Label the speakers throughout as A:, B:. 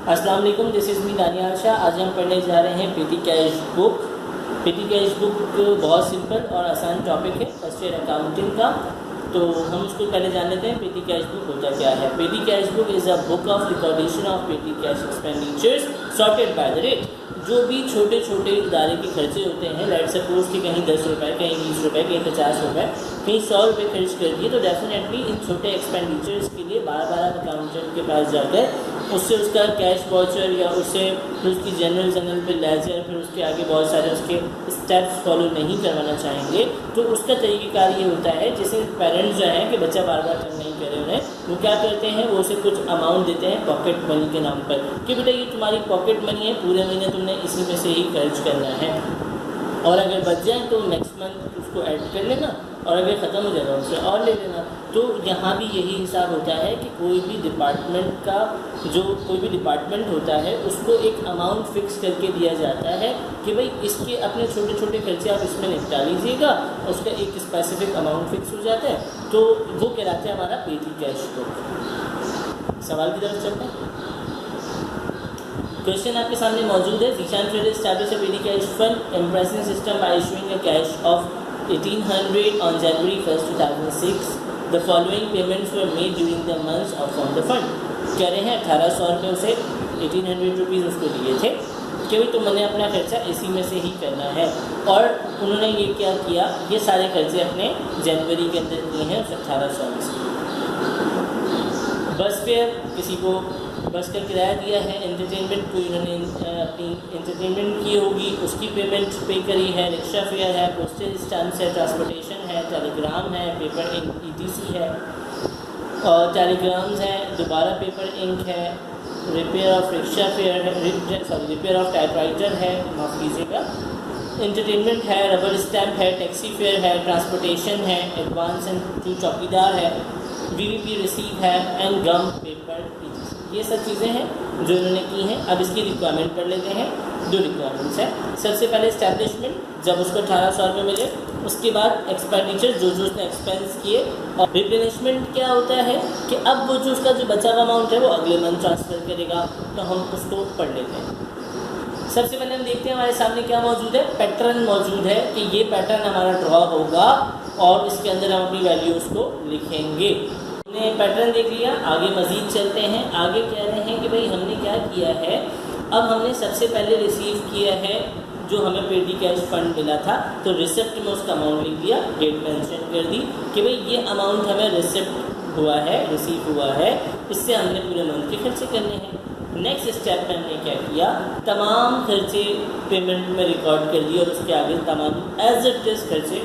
A: अस्सलाम वालेकुम, this is me Daniyal Shah. आज हम पढ़ने जा रहे हैं पेटी कैश बुक। पेटी कैश बुक बहुत सिंपल और आसान टॉपिक है फर्स्ट ईयर अकाउंटिंग का, तो हम उसको पहले जान लेते हैं। पेटी कैश बुक होता क्या है। Petty cash book is a book of recordation of petty cash expenditures sorted by the rate. जो भी छोटे छोटे इदारे के खर्चे होते हैं, लेट सपोज कि कहीं 10 रुपये, कहीं 20 रुपये, कहीं 50 रुपये, कहीं 100 रुपये खर्च कर दिए, तो डेफिनेटली इन छोटे एक्सपेंडिचर्स के लिए बार बार अकाउंटेंट के पास जाकर उससे उसका कैश वाउचर या उससे फिर उसकी जनरल पे लेजर, फिर उसके आगे बहुत सारे उसके स्टेप्स फॉलो नहीं करवाना चाहेंगे। तो उसका तरीक़ेकार ये होता है, जैसे पेरेंट्स जो हैं कि बच्चा बार बार काम नहीं करे उन्हें, वो क्या करते हैं, वो उसे कुछ अमाउंट देते हैं पॉकेट मनी के नाम पर कि बेटा ये तुम्हारी पॉकेट मनी है, पूरे महीने तुमने इसी में से ही खर्च करना है, और अगर बच जाए तो नेक्स्ट मंथ उसको ऐड कर लेना, और अगर ख़त्म हो जाएगा उससे और ले लेना। तो यहाँ भी यही हिसाब होता है कि कोई भी डिपार्टमेंट होता है उसको एक अमाउंट फ़िक्स करके दिया जाता है कि भाई इसके अपने छोटे छोटे खर्चे आप इसमें निपटा लीजिएगा, उसका एक स्पेसिफिक अमाउंट फ़िक्स हो जाता है, तो वो कहलाता है हमारा पेटी कैश बुक। सवाल की तरफ चलते हैं। क्वेश्चन आपके सामने मौजूद है। Zeeshan traders establish a petty cash fund imprest system by issuing a cash of 1800 on January 1st, 2006. The following payments were made during the months of on the fund. कह रहे हैं 1800 रुपये उसे 1800 रुपीज़ उसको दिए थे कि भाई तुमने अपना खर्चा इसी में से ही करना है, और उन्होंने ये क्या किया, ये सारे खर्चे अपने जनवरी के अंदर किए हैं उस 1800 में से। बस फेयर, किसी को बस का किराया दिया है, एंटरटेनमेंट को इन्होंने अपनी एंटरटेनमेंट की होगी, उसकी पेमेंट पे करी है, रिक्शा फेयर है, पोस्टेज स्टैम्प्स है, ट्रांसपोर्टेशन है, टेलीग्राम है, पेपर इंक ETC है, और टेलीग्राम्स हैं, दोबारा पेपर इंक है, रिपेयर ऑफ रिक्शा फेयर है, रिपेयर ऑफ टाइपराइटर है, माफ़ कीजिएगा, एंटरटेनमेंट है, रबर स्टैम्प है, टैक्सी फेयर है, ट्रांसपोर्टेशन है, एडवांस एंड टू चौकीदार है, VVP रिसीव है, एंड गम पेपर ETC। ये सब चीज़ें हैं जो इन्होंने की हैं। अब इसकी रिक्वायरमेंट पढ़ लेते हैं। दो रिक्वायरमेंट्स हैं। सबसे पहले इस्टेब्लिशमेंट, जब उसको 1800 रुपये मिले, उसके बाद एक्सपेंडिचर जो उसने एक्सपेंस किए, और रिप्लेनिशमेंट क्या होता है कि अब वो जो उसका जो बचा हुआ अमाउंट है वो अगले मंथ ट्रांसफ़र करेगा। तो हम उसको पढ़ लेते हैं। सबसे पहले हम देखते हैं हमारे सामने क्या मौजूद है, पैटर्न मौजूद है कि ये पैटर्न हमारा ड्रॉ होगा और इसके अंदर हम अपनी वैल्यूज़ को लिखेंगे। हमने पैटर्न देख लिया, आगे मज़ीद चलते हैं। आगे कह रहे हैं कि भाई हमने क्या किया है, अब हमने सबसे पहले रिसीव किया है जो हमें पेटी कैश फंड मिला था, तो रिसिप्ट में उसका अमाउंट लिख दिया, डेट मेंशन कर दी कि भाई ये अमाउंट हमें रिसिप्ट हुआ है, रिसीव हुआ है, इससे हमने पूरे मंथ के खर्चे करने हैं। नेक्स्ट स्टेप में हमने क्या किया, तमाम खर्चे पेमेंट में रिकॉर्ड कर दिए और उसके आगे तमाम एज इट इज़ खर्चे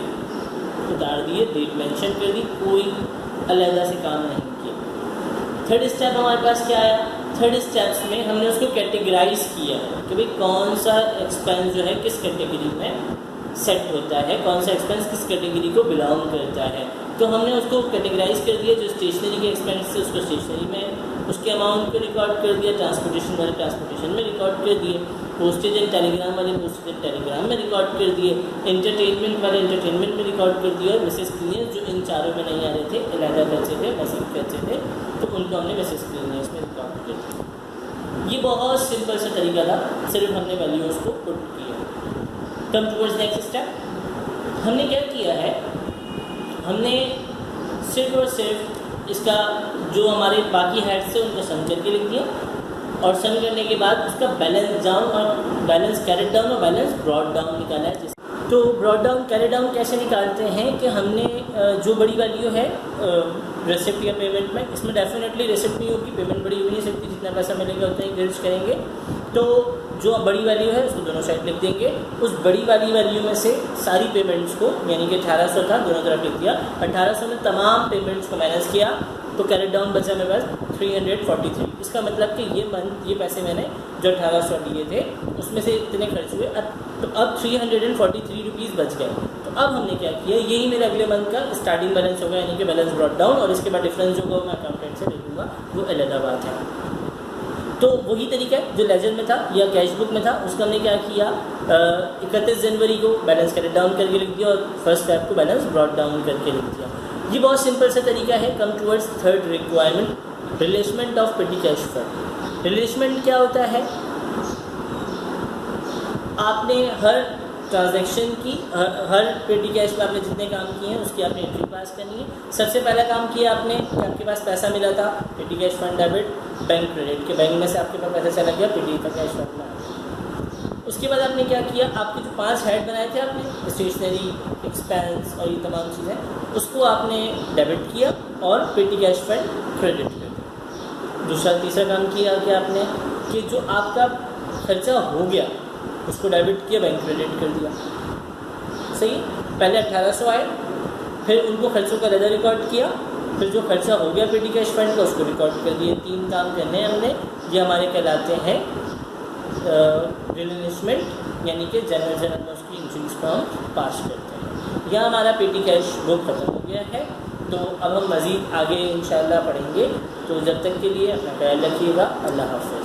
A: उतार दिए, डेट मेंशन कर दी, कोई अलहदा से काम नहीं किया। थर्ड स्टेप हमारे पास क्या आया, थर्ड स्टेप्स में हमने उसको कैटेगराइज किया कि भाई कौन सा एक्सपेंस जो है किस कैटेगरी में सेट होता है, कौन सा एक्सपेंस किस कैटेगरी को बिलोंग करता है। तो हमने उसको कैटेगराइज कर दिया, जो स्टेशनरी के एक्सपेंस थे उसको स्टेशनरी में उसके अमाउंट को रिकॉर्ड कर दिया, ट्रांसपोर्टेशन वाले ट्रांसपोर्टेशन में रिकॉर्ड कर दिए, पोस्टेज एंड टेलीग्राम वाले पोस्टेज एंड टेलीग्राम में रिकॉर्ड कर दिए, एंटरटेनमेंट वाले एंटरटेनमेंट में रिकॉर्ड कर दिया, और मिसेस क्लियर्स जो इन चारों में नहीं आ रहे थे, अलहदा खर्चे थे, मसीह खर्चे थे, तो उनको हमने मिसेस क्लियर्स में रिकॉर्ड कर दिया। ये बहुत सिंपल सा तरीका था, सिर्फ हमने वैल्यूज़ को पुट किया। कम टुवर्ड्स नेक्स्ट स्टेप, हमने क्या किया है, हमने सिर्फ और सिर्फ इसका जो हमारे बाकी हेड्स थे उनको सम करके लिख दिया, और सम करने के बाद उसका बैलेंस डाउन और बैलेंस कैरेट डाउन और बैलेंस ब्रॉड डाउन निकाला है। तो ब्रॉड डाउन कैरेट डाउन कैसे निकालते हैं कि हमने जो बड़ी वैल्यू है रेसिप्ट या पेमेंट में, इसमें डेफिनेटली रेसिप्ट नहीं होगी, पेमेंट बड़ी हो नहीं सकती, जितना पैसा मिलेगा उतना ही खर्च करेंगे। तो जो बड़ी वैल्यू है उसको दोनों साइड लिख देंगे, उस बड़ी वाली वैल्यू में से सारी पेमेंट्स को, यानी कि 1800 था, दोनों तरफ लिख दिया, 1800 में तमाम पेमेंट्स को माइनस किया, तो कैरेट डाउन बचा मेरे पास 343। इसका मतलब कि ये मंथ ये पैसे मैंने जो 1800 लिए थे उसमें से इतने खर्च हुए, तो अब 343 रुपीज़ बच गए। तो अब हमने क्या किया, यही मेरे अगले मंथ का स्टार्टिंग बैलेंस होगा, यानी कि बैलेंस ब्रॉट डाउन, और इसके बाद डिफरेंस जो होगा मैं अकाउंटेंट से ले लूँगा, वो अलग बात है। तो वही तरीका है जो लेजर में था या कैश बुक में था, उसका हमने क्या किया, 31 जनवरी को बैलेंस कैरेट डाउन करके लिख दिया और फर्स्ट स्टेप को बैलेंस ब्रॉट डाउन करके लिख दिया। ये बहुत सिंपल सा तरीका है। Come towards third requirement, replacement of petty cash fund. Replacement क्या होता है? आपने हर ट्रांजैक्शन की हर पेटी कैश में आपने जितने काम किए हैं उसकी आपने एंट्री पास करनी है। सबसे पहला काम किया आपने कि आपके पास पैसा मिला था, पेटी cash fund debit, bank credit के बैंक में से आपके पास पैसा चला गया, पेटी का कैश फंड में आ गया। उसके बाद आपने क्या किया, आपके जो 5 हेड बनाए थे आपने, स्टेशनरी, एक्सपेंस और ये तमाम चीज़ें, उसको आपने डेबिट किया और पेटी कैश फंड क्रेडिट कर दिया। तीसरा काम किया कि आपने कि जो आपका खर्चा हो गया उसको डेबिट किया, बैंक क्रेडिट कर दिया। सही, पहले 1800 आए, फिर उनको खर्चों का लेजर रिकॉर्ड किया, फिर जो खर्चा हो गया पेटी कैश फंड का उसको रिकॉर्ड कर दिए। 3 काम करने हैं हमने, ये हमारे कहलाते हैं रिप्लेसमेंट, यानी कि जनरल में उसकी एंट्रीज को हम पास करते हैं। यह हमारा पेटी कैश बुक ख़त्म हो गया है। तो अब हम मज़ीद आगे इंशाअल्लाह पढ़ेंगे। तो जब तक के लिए अपना ख्याल रखिएगा। अल्लाह हाफ़िज़।